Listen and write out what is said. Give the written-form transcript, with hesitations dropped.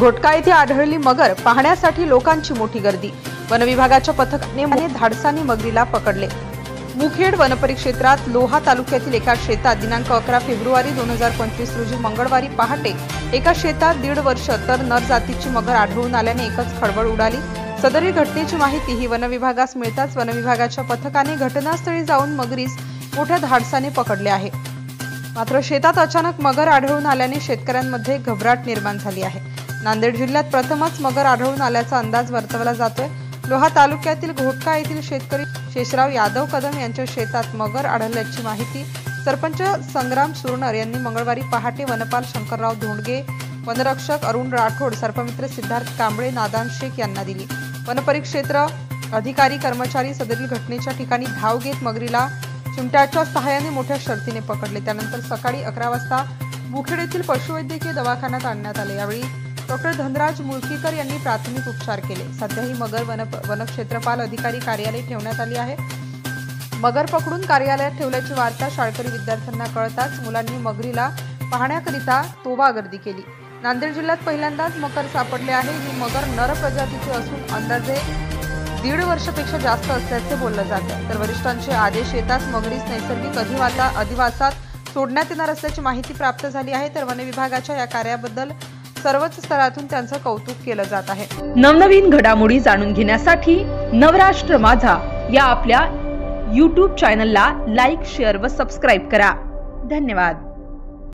घोटका येथे आढळली मगर पाहण्यासाठी लोकांची मोठी गर्दी। वनविभागाच्या पथकाने धाडसाने मगरीला पकडले। मुखेड वनपरिक्षेत्रात लोहा तालुक्यातील एका शेतात दिनांक 11 फेब्रुवारी 2025 रोजी मंगळवारी पहाटे एका शेतात 1.5 वर्ष तर नर जातीची मगर आढळून आल्याने एकच खळबळ उडाली। सदरील घटनेची माहिती ही वनविभागास मिळताच वनविभागाच्या पथकाने घटनास्थळी जाऊन मगरीस मोठ्या धाडसाने पकडले आहे। मात्र शेतात अचानक मगर आढळून आल्याने शेतकऱ्यांमध्ये घबराट निर्माण झाली आहे। नांदेड जिल्ह्यात प्रथमच मगर आढळून आल्याचा अंदाज वर्तवला जातोय। लोहा तालुक्यातील घोटका येथील शेतकरी शेषराव यादव कदम यांच्या शेतात मगर आढळल्याची माहिती सरपंच संग्राम सुरनर यांनी मंगळवारी पहाटे वनपाल शंकरराव धोंडगे, वनरक्षक अरुण राठोड, सर्पमित्र सिद्धार्थ कांबळे, नादान शेख यांना दिली। वनपरिक्षेत्र अधिकारी कर्मचारी सदरील घटनेच्या ठिकाणी धाव घेत मगरीला चिमट्याच्या सहाय्याने मोठ्या शर्थीने पकडले। त्यानंतर सकाळी 11 वाजता मुखेड येथील पशुवैद्यकीय दवाखान्यात आणण्यात आले। यावेळी डॉक्टर धनराज मुळकीकर यांनी प्राथमिक उपचार केले। सध्या ही मगर वनक्षेत्रपाल अधिकारी कार्यालयात ठेवण्यात आली आहे। मगर पकडून कार्यालयात ठेवल्याची वार्ता शाळकरी विद्यार्थ्यांना कळताच मुलांनी मगरीला पाहण्याकरिता तोबा गर्दी केली। नांदेड जिल्ह्यात पहिल्यांदाच मगर सापडले आहे। ही मगर नर प्रजातीची असून अंदाजे 1.5 वर्षापेक्षा जास्त असल्याचे बोललं जातं। तर वरिष्ठांचे आदेश येताच मगरीस नैसर्गिक अधिवासात सोडण्यात येणार असल्याची माहिती प्राप्त झाली आहे। तर वनविभागाच्या या कार्याबद्दल सर्वच स्तरातून त्यांचं कौतुक केलं जात आहे। नवनवीन घडामोडी जाणून घेण्यासाठी नवराष्ट्र माझा या आपल्या YouTube चॅनलला लाईक, शेअर व सबस्क्राईब करा। धन्यवाद।